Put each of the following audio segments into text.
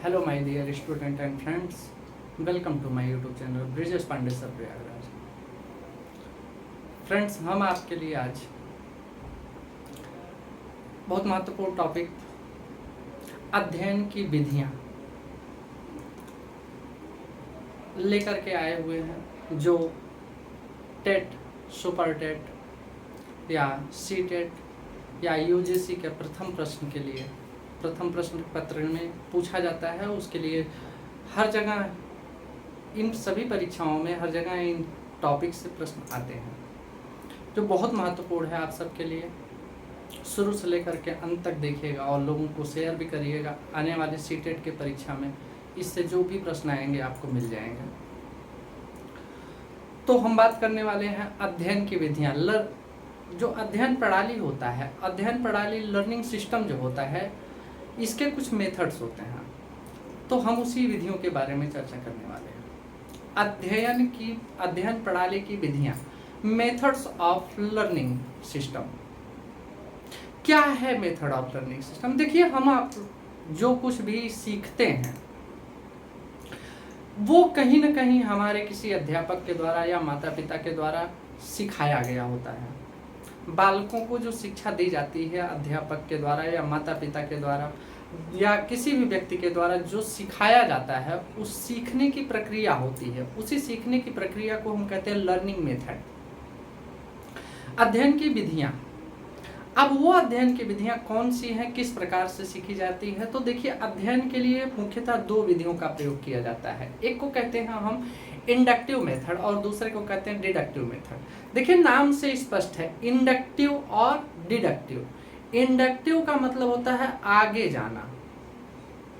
Hello my dear student and friends, welcome to my YouTube channel Brijesh Pandey sir Prayagraj. Friends, हम आपके लिए आज बहुत महत्वपूर्ण टॉपिक अध्ययन की विधियां लेकर के आए हुए हैं, जो टेट, सुपर टेट या सी टेट या यूजीसी के प्रथम प्रश्न के लिए प्रथम प्रश्न पत्र में पूछा जाता है। उसके लिए हर जगह इन सभी परीक्षाओं में हर जगह इन टॉपिक से प्रश्न आते हैं, जो बहुत महत्वपूर्ण है आप सबके लिए। शुरू से लेकर के अंत तक देखिएगा और लोगों को शेयर भी करिएगा। आने वाले सीटेट के परीक्षा में इससे जो भी प्रश्न आएंगे आपको मिल जाएंगे। तो हम बात करने वाले हैं अध्ययन की विधियां। जो अध्ययन प्रणाली होता है, अध्ययन प्रणाली लर्निंग सिस्टम जो होता है, इसके कुछ मेथड्स होते हैं। तो हम उसी विधियों के बारे में चर्चा करने वाले हैं। अध्ययन प्रणाली की विधियां, मेथड्स ऑफ लर्निंग सिस्टम। क्या है मेथड ऑफ लर्निंग सिस्टम? देखिए, हम आप जो कुछ भी सीखते हैं वो कहीं ना कहीं हमारे किसी अध्यापक के द्वारा या माता पिता के द्वारा सिखाया गया होता है। बालकों को जो शिक्षा दी जाती है अध्यापक के द्वारा या माता पिता के द्वारा या किसी भी व्यक्ति के द्वारा जो सिखाया जाता है, उस सीखने की प्रक्रिया होती है। उसी सीखने की प्रक्रिया को हम कहते हैं लर्निंग मेथड। अध्ययन की विधियां, अब वो अध्ययन की विधियां कौन सी हैं, किस प्रकार से सीखी जाती है? तो देखिए, अध्ययन के लिए मुख्यतः दो विधियों का प्रयोग किया जाता है। एक को कहते हैं हम इंडक्टिव मेथड और दूसरे को कहते हैं डिडक्टिव मेथड। देखिए, नाम से स्पष्ट है, इंडक्टिव और डिडक्टिव। इंडक्टिव का मतलब होता है आगे जाना,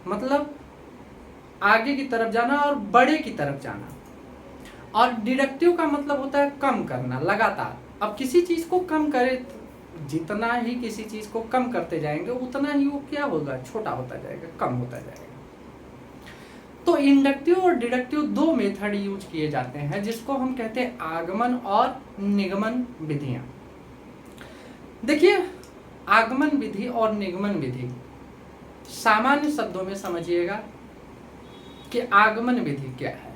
मतलब आगे की तरफ जाना और बड़े की तरफ जाना। और डिडक्टिव का मतलब होता है कम करना, लगातार। अब किसी चीज को कम करे, जितना ही किसी चीज को कम करते जाएंगे उतना ही वो क्या होगा, छोटा होता जाएगा, कम होता जाएगा। तो इंडक्टिव और डिडक्टिव दो मेथड यूज किए जाते हैं, जिसको हम कहते हैं आगमन और निगमन विधियां। देखिए, आगमन विधि और निगमन विधि, सामान्य शब्दों में समझिएगा कि आगमन विधि क्या है।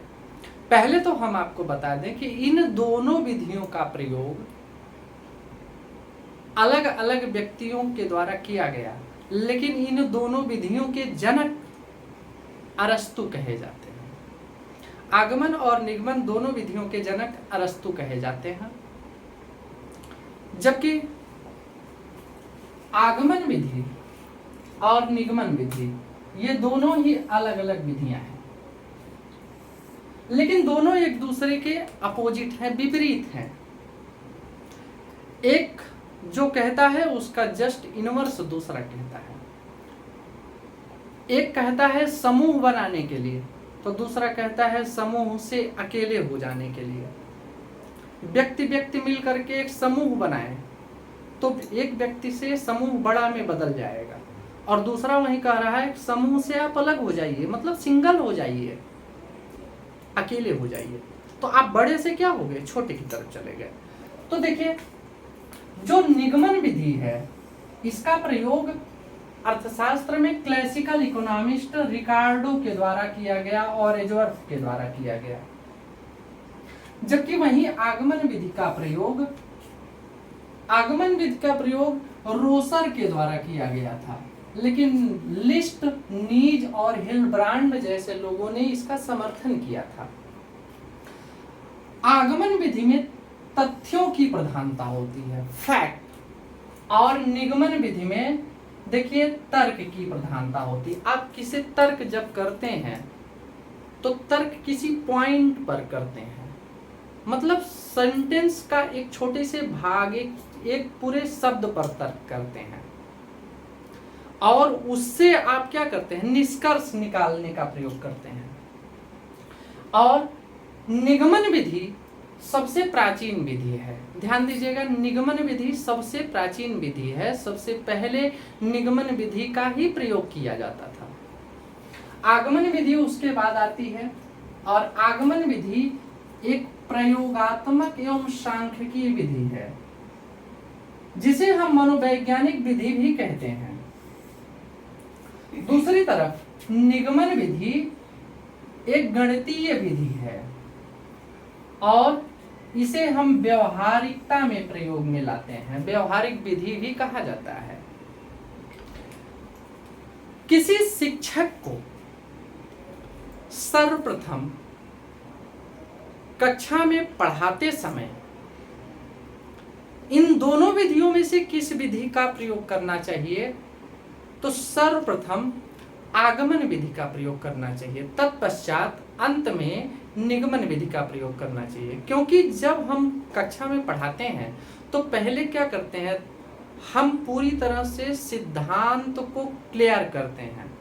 पहले तो हम आपको बता दें कि इन दोनों विधियों का प्रयोग अलग अलग व्यक्तियों के द्वारा किया गया, लेकिन इन दोनों विधियों के जनक अरस्तु कहे जाते हैं। आगमन और निगमन दोनों विधियों के जनक अरस्तु कहे जाते हैं, जबकि आगमन विधि और निगमन विधि ये दोनों ही अलग अलग विधियां हैं, लेकिन दोनों एक दूसरे के अपोजिट हैं, विपरीत हैं। एक जो कहता है उसका जस्ट इनवर्स दूसरा कहता है। एक कहता है समूह बनाने के लिए, तो दूसरा कहता है समूह से अकेले हो जाने के लिए। व्यक्ति मिल करके एक समूह बनाए तो एक व्यक्ति से समूह बड़ा में बदल जाएगा, और दूसरा वही कह रहा है समूह से आप अलग हो जाइए, मतलब सिंगल हो जाइए, अकेले हो जाइए। तो आप बड़े से क्या हो गए, छोटे की तरफ चले गए। तो देखिए, जो निगमन विधि है इसका प्रयोग अर्थशास्त्र में क्लासिकल इकोनॉमिस्ट रिकार्डो के द्वारा किया गया और एजवर्थ के द्वारा किया गया, जबकि वहीं आगमन विधि का प्रयोग रोसर के द्वारा किया गया था, लेकिन लिस्ट, नीज और हिल्डब्रांड जैसे लोगों ने इसका समर्थन किया था। आगमन विधि में तथ्यों की प्रधानता होती है, फैक्ट, और निगमन विधि में देखिए तर्क की प्रधानता होती है। आप किसी तर्क जब करते हैं तो तर्क किसी पॉइंट पर करते हैं, मतलब सेंटेंस का एक छोटे से भाग, एक पूरे शब्द पर तर्क करते हैं, और उससे आप क्या करते हैं, निष्कर्ष निकालने का प्रयोग करते हैं। और निगमन विधि सबसे प्राचीन विधि है। ध्यान दीजिएगा, निगमन विधि सबसे प्राचीन विधि है। सबसे पहले निगमन विधि का ही प्रयोग किया जाता था। आगमन विधि उसके बाद आती है, और आगमन विधि एक प्रयोगात्मक एवं सांख्यिकीय विधि है, जिसे हम मनोवैज्ञानिक विधि भी कहते हैं। दूसरी तरफ निगमन विधि एक गणितीय विधि है और इसे हम व्यवहारिकता में प्रयोग में लाते हैं, व्यवहारिक विधि भी कहा जाता है। किसी शिक्षक को सर्वप्रथम कक्षा में पढ़ाते समय इन दोनों विधियों में से किस विधि का प्रयोग करना चाहिए? तो सर्वप्रथम आगमन विधि का प्रयोग करना चाहिए, तत्पश्चात अंत में निगमन विधि का प्रयोग करना चाहिए। क्योंकि जब हम कक्षा में पढ़ाते हैं तो पहले क्या करते हैं, हम पूरी तरह से सिद्धांत को क्लियर करते हैं,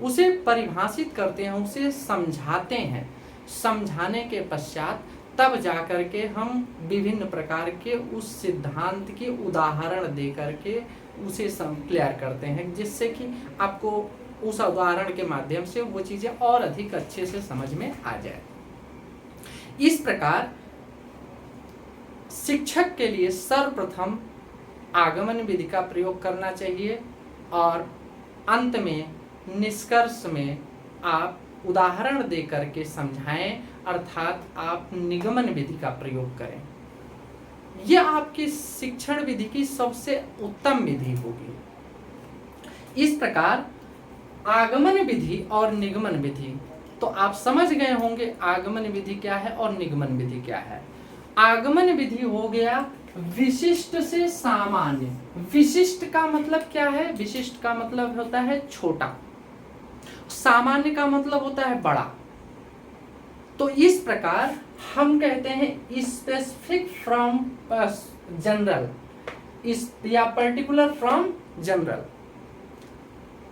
उसे परिभाषित करते हैं, उसे समझाते हैं। समझाने के पश्चात तब जाकर के हम विभिन्न प्रकार के उस सिद्धांत के उदाहरण दे करके उसे क्लियर करते हैं, जिससे कि आपको उस उदाहरण के माध्यम से वो चीज़ें और अधिक अच्छे से समझ में आ जाए। इस प्रकार शिक्षक के लिए सर्वप्रथम आगमन विधि का प्रयोग करना चाहिए और अंत में निष्कर्ष में आप उदाहरण दे करके समझाएं, अर्थात आप निगमन विधि का प्रयोग करें। यह आपकी शिक्षण विधि की सबसे उत्तम विधि होगी। इस प्रकार आगमन विधि और निगमन विधि, तो आप समझ गए होंगे आगमन विधि क्या है और निगमन विधि क्या है। आगमन विधि हो गया विशिष्ट से सामान्य। विशिष्ट का मतलब क्या है? विशिष्ट का मतलब होता है छोटा, सामान्य का मतलब होता है बड़ा। तो इस प्रकार हम कहते हैं स्पेसिफिक फ्रॉम जनरल या पर्टिकुलर फ्रॉम जनरल।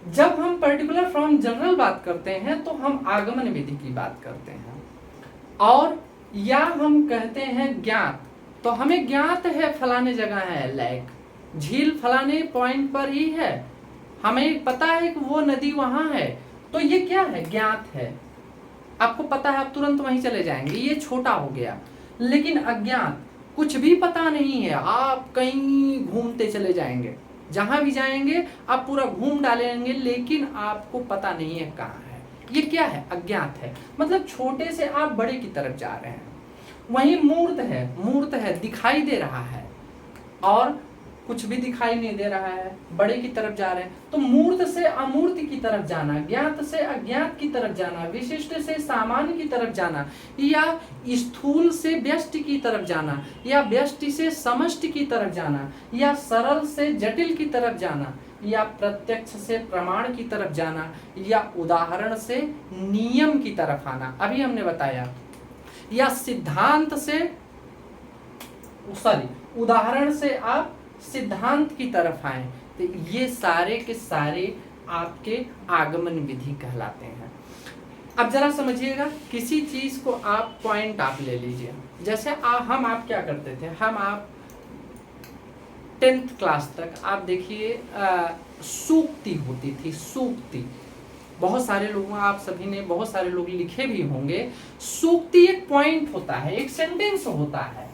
जब हम पर्टिकुलर फ्रॉम जनरल बात करते हैं तो हम आगमन विधि की बात करते हैं। और या हम कहते हैं ज्ञात, तो हमें ज्ञात है फलाने जगह है लेक, झील फलाने पॉइंट पर ही है, हमें पता है कि वो नदी वहां है, तो ये क्या है? ज्ञात है। आपको पता है, आप तुरंत वहीं चले जाएंगे, ये छोटा हो गया। लेकिन अज्ञात, कुछ भी पता नहीं है, आप कहीं घूमते चले जाएंगे, जहां भी जाएंगे आप पूरा घूम डालेंगे, लेकिन आपको पता नहीं है कहाँ है। ये क्या है? अज्ञात है। मतलब छोटे से आप बड़े की तरफ जा रहे हैं। वहीं मूर्त है, मूर्त है, दिखाई दे रहा है और कुछ भी दिखाई नहीं दे रहा है, बड़े की तरफ जा रहे हैं। तो मूर्त से अमूर्त की तरफ जाना, ज्ञात से अज्ञात की तरफ जाना, विशिष्ट से सामान्य की तरफ जाना, या स्थूल से व्यष्टि की तरफ जाना, या व्यष्टि से समष्टि की तरफ जाना, या सरल से जटिल की तरफ जाना, या प्रत्यक्ष से प्रमाण की तरफ जाना, या उदाहरण से नियम की तरफ आना, अभी हमने बताया, या सिद्धांत से उदाहरण से आप सिद्धांत की तरफ आए। तो ये सारे के सारे आपके आगमन विधि कहलाते हैं। अब जरा समझिएगा, किसी चीज को आप पॉइंट आप ले लीजिए। जैसे आप क्या करते थे, आप 10th क्लास तक आप देखिए सूक्ति होती थी। सूक्ति बहुत सारे लोगों, आप सभी ने, बहुत सारे लोग लिखे भी होंगे। सूक्ति एक पॉइंट होता है, एक सेंटेंस होता है।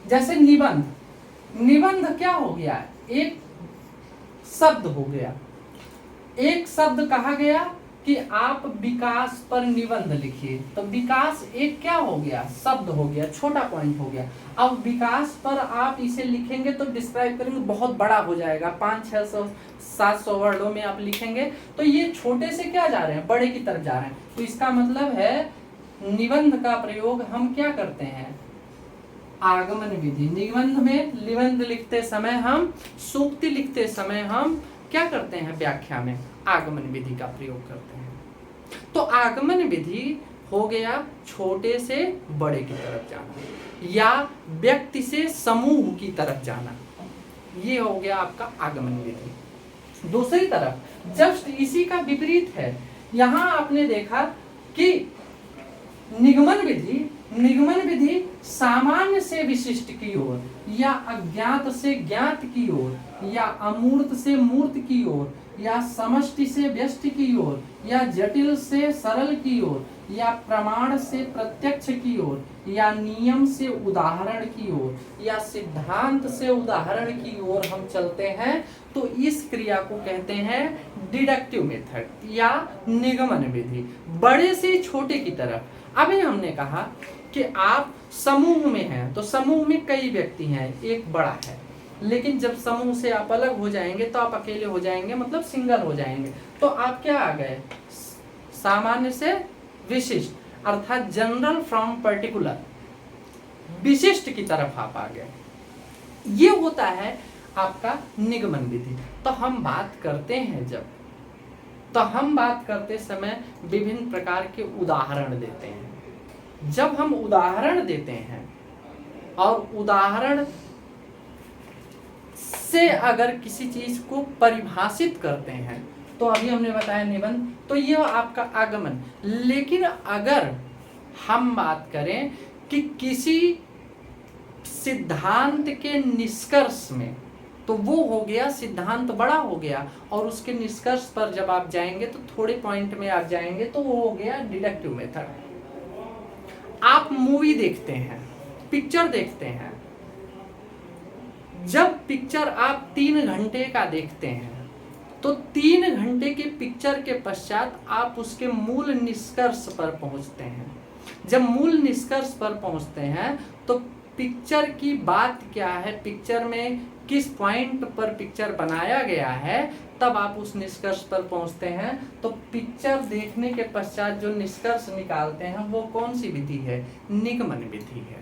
जैसे निबंध, निबंध क्या हो गया? एक शब्द हो गया। एक शब्द कहा गया कि आप विकास पर निबंध लिखिए, तो विकास एक क्या हो गया? शब्द हो गया, छोटा पॉइंट हो गया। अब विकास पर आप इसे लिखेंगे तो डिस्क्राइब करेंगे, बहुत बड़ा हो जाएगा, 500, 600, 700 वर्डों में आप लिखेंगे। तो ये छोटे से क्या जा रहे हैं? बड़े की तरफ जा रहे हैं। तो इसका मतलब है निबंध का प्रयोग हम क्या करते हैं? आगमन विधि। निबंध में निबंध लिखते समय हम, सूक्ति लिखते समय हम क्या करते हैं? व्याख्या में आगमन विधि का प्रयोग करते हैं। तो आगमन विधि हो गया छोटे से बड़े की तरफ जाना, या व्यक्ति से समूह की तरफ जाना, ये हो गया आपका आगमन विधि। दूसरी तरफ जस्ट इसी का विपरीत है। यहां आपने देखा कि निगमन विधि, निगमन विधि सामान्य से विशिष्ट की ओर, या अज्ञात से ज्ञात की ओर, या अमूर्त से मूर्त की ओर, या समष्टि से व्यष्टि की ओर, या जटिल से सरल की ओर, या प्रमाण से प्रत्यक्ष की ओर, या नियम से उदाहरण की ओर, या सिद्धांत से उदाहरण की ओर हम चलते हैं तो इस क्रिया को कहते हैं डिडक्टिव मेथड या निगमन विधि, बड़े से छोटे की तरफ। अभी हमने कहा कि आप समूह में हैं तो समूह में कई व्यक्ति हैं, एक बड़ा है, लेकिन जब समूह से आप अलग हो जाएंगे तो आप अकेले हो जाएंगे, मतलब सिंगल हो जाएंगे। तो आप क्या आ गए, सामान्य से विशिष्ट, अर्थात जनरल फ्रॉम पर्टिकुलर, विशिष्ट की तरफ आप आ गए। ये होता है आपका निगमन विधि। तो हम बात करते हैं हम बात करते समय विभिन्न प्रकार के उदाहरण देते हैं। जब हम उदाहरण देते हैं और उदाहरण से अगर किसी चीज को परिभाषित करते हैं, तो अभी हमने बताया निबंध, तो यह आपका आगमन। लेकिन अगर हम बात करें कि किसी सिद्धांत के निष्कर्ष में, तो वो हो गया सिद्धांत बड़ा हो गया, और उसके निष्कर्ष पर जब आप जाएंगे तो थोड़े पॉइंट में आप जाएंगे तो वो हो गया डिडक्टिव मेथड। आप मूवी देखते हैं, पिक्चर देखते हैं, जब पिक्चर आप 3 घंटे का देखते हैं तो 3 घंटे के पिक्चर के पश्चात आप उसके मूल निष्कर्ष पर पहुंचते हैं। जब मूल निष्कर्ष पर पहुंचते हैं तो पिक्चर की बात क्या है, पिक्चर में किस पॉइंट पर पिक्चर बनाया गया है, तब आप उस निष्कर्ष पर पहुंचते हैं। तो पिक्चर देखने के पश्चात जो निष्कर्ष निकालते हैं वो कौन सी विधि है, निगमन विधि है।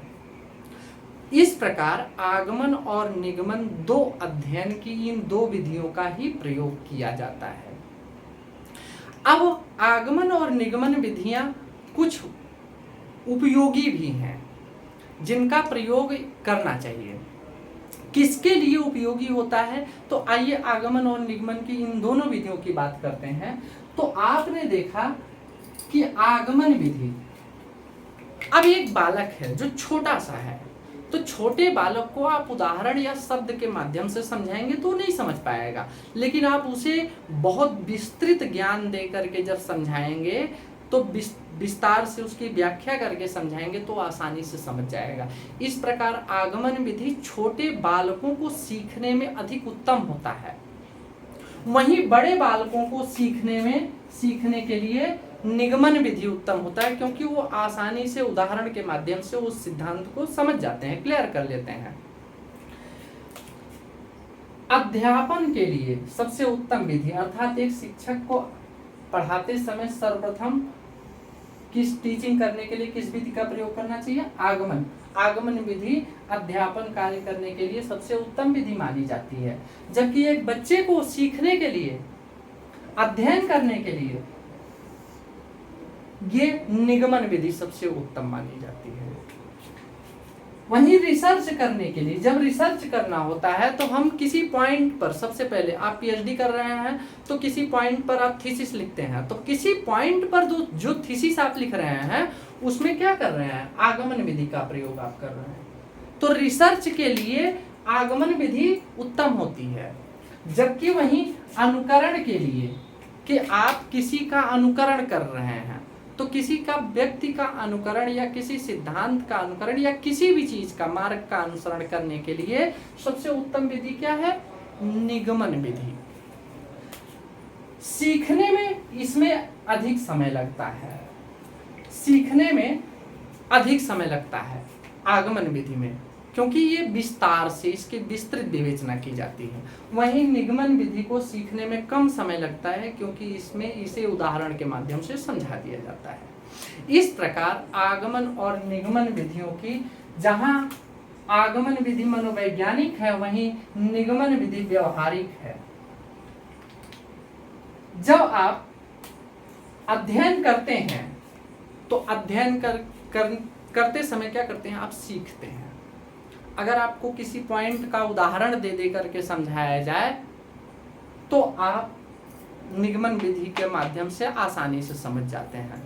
इस प्रकार आगमन और निगमन दो अध्ययन की इन दो विधियों का ही प्रयोग किया जाता है। अब आगमन और निगमन विधियां कुछ उपयोगी भी हैं जिनका प्रयोग करना चाहिए। किसके लिए उपयोगी होता है, तो आइए आगमन और निगमन की इन दोनों विधियों की बात करते हैं। तो आपने देखा कि आगमन विधि, अब एक बालक है जो छोटा सा है, तो छोटे बालक को आप उदाहरण या शब्द के माध्यम से समझाएंगे तो नहीं समझ पाएगा, लेकिन आप उसे बहुत विस्तृत ज्ञान दे करके जब समझाएंगे तो विस्तार से उसकी व्याख्या करके समझाएंगे तो आसानी से समझ जाएगा। इस प्रकार आगमन विधि छोटे बालकों को सीखने में अधिक उत्तम होता है, वहीं बड़े बालकों को सीखने के लिए निगमन विधि उत्तम होता है, क्योंकि वो आसानी से उदाहरण के माध्यम से उस सिद्धांत को समझ जाते हैं, क्लियर कर लेते हैं। अध्यापन के लिए सबसे उत्तम विधि, अर्थात एक शिक्षक को पढ़ाते समय सर्वप्रथम टीचिंग करने के लिए किस विधि का प्रयोग करना चाहिए, आगमन विधि अध्यापन कार्य करने के लिए सबसे उत्तम विधि मानी जाती है। जबकि एक बच्चे को सीखने के लिए, अध्ययन करने के लिए ये निगमन विधि सबसे उत्तम मानी जाती है। वहीं रिसर्च करने के लिए, जब रिसर्च करना होता है तो हम किसी पॉइंट पर, सबसे पहले आप पीएचडी कर रहे हैं तो किसी पॉइंट पर आप थीसिस लिखते हैं, तो किसी पॉइंट पर जो थीसिस आप लिख रहे हैं उसमें क्या कर रहे हैं, आगमन विधि का प्रयोग आप कर रहे हैं। तो रिसर्च के लिए आगमन विधि उत्तम होती है। जबकि वहीं अनुकरण के लिए, कि आप किसी का अनुकरण कर रहे हैं, तो किसी का व्यक्ति का अनुकरण या किसी सिद्धांत का अनुकरण या किसी भी चीज का मार्ग का अनुसरण करने के लिए सबसे उत्तम विधि क्या है, निगमन विधि। सीखने में इसमें अधिक समय लगता है, आगमन विधि में, क्योंकि ये विस्तार से इसकी विस्तृत विवेचना की जाती है। वहीं निगमन विधि को सीखने में कम समय लगता है, क्योंकि इसमें इसे उदाहरण के माध्यम से समझा दिया जाता है। इस प्रकार आगमन और निगमन विधियों की, जहां आगमन विधि मनोवैज्ञानिक है वहीं निगमन विधि व्यवहारिक है। जब आप अध्ययन करते हैं तो अध्ययन करते समय क्या करते हैं, आप सीखते हैं। अगर आपको किसी पॉइंट का उदाहरण दे करके समझाया जाए तो आप निगमन विधि के माध्यम से आसानी से समझ जाते हैं।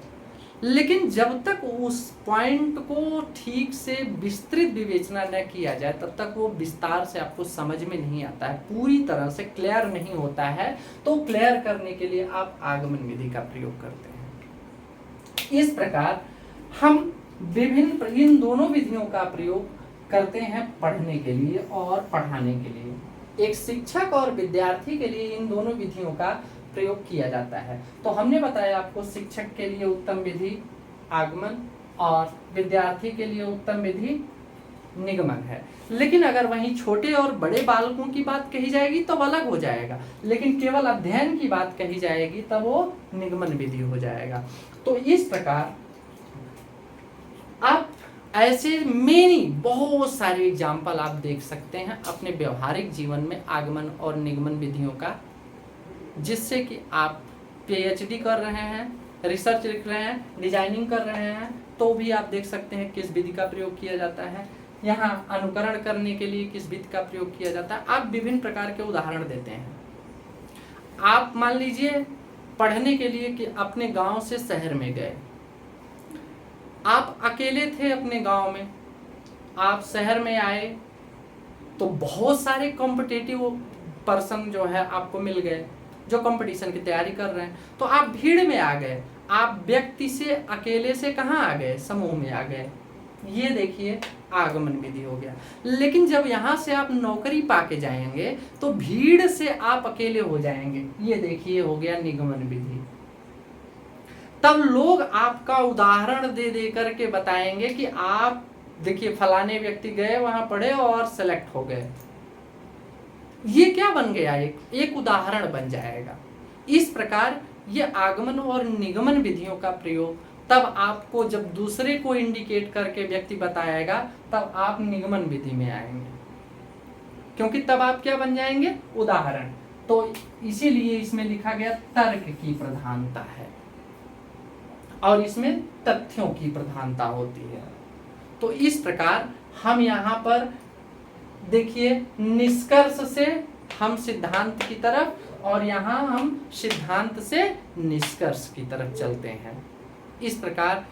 लेकिन जब तक उस पॉइंट को ठीक से विस्तृत विवेचना न किया जाए तब तक वो विस्तार से आपको समझ में नहीं आता है, पूरी तरह से क्लियर नहीं होता है। तो क्लियर करने के लिए आप आगमन विधि का प्रयोग करते हैं। इस प्रकार हम विभिन्न इन दोनों विधियों का प्रयोग करते हैं पढ़ने के लिए और पढ़ाने के लिए। एक शिक्षक और विद्यार्थी के लिए इन दोनों विधियों का प्रयोग किया जाता है। तो हमने बताया आपको शिक्षक के लिए उत्तम विधि आगमन और विद्यार्थी के लिए उत्तम विधि निगमन है। लेकिन अगर वहीं छोटे और बड़े बालकों की बात कही जाएगी तब अलग हो जाएगा, लेकिन केवल अध्ययन की बात कही जाएगी तब वो निगमन विधि हो जाएगा। तो इस प्रकार आप ऐसे बहुत सारे एग्जाम्पल आप देख सकते हैं अपने व्यवहारिक जीवन में आगमन और निगमन विधियों का, जिससे कि आप पीएचडी कर रहे हैं, रिसर्च लिख रहे हैं, डिजाइनिंग कर रहे हैं, तो भी आप देख सकते हैं किस विधि का प्रयोग किया जाता है। यहाँ अनुकरण करने के लिए किस विधि का प्रयोग किया जाता है। आप विभिन्न प्रकार के उदाहरण देते हैं। आप मान लीजिए पढ़ने के लिए कि अपने गांव से शहर में गए, आप अकेले थे अपने गांव में, आप शहर में आए तो बहुत सारे कॉम्पिटिटिव पर्सन जो है आपको मिल गए जो कंपटीशन की तैयारी कर रहे हैं। तो आप भीड़ में आ गए, आप व्यक्ति से अकेले से कहाँ आ गए, समूह में आ गए। ये देखिए आगमन विधि हो गया। लेकिन जब यहाँ से आप नौकरी पाके जाएंगे तो भीड़ से आप अकेले हो जाएंगे, ये देखिए हो गया निगमन विधि। तब लोग आपका उदाहरण दे दे करके बताएंगे कि आप देखिए फलाने व्यक्ति गए वहां पढ़े और सेलेक्ट हो गए। ये क्या बन गया, एक उदाहरण बन जाएगा। इस प्रकार ये आगमन और निगमन विधियों का प्रयोग तब आपको जब दूसरे को इंडिकेट करके व्यक्ति बताएगा तब आप निगमन विधि में आएंगे, क्योंकि तब आप क्या बन जाएंगे, उदाहरण। तो इसीलिए इसमें लिखा गया तर्क की प्रधानता है और इसमें तथ्यों की प्रधानता होती है। तो इस प्रकार हम यहाँ पर देखिए निष्कर्ष से हम सिद्धांत की तरफ और यहाँ हम सिद्धांत से निष्कर्ष की तरफ चलते हैं। इस प्रकार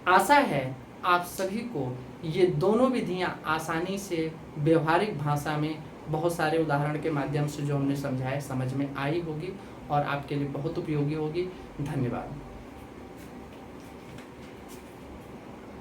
आशा है आप सभी को ये दोनों विधियां आसानी से व्यवहारिक भाषा में बहुत सारे उदाहरण के माध्यम से जो हमने समझाए समझ में आई होगी और आपके लिए बहुत उपयोगी होगी। धन्यवाद।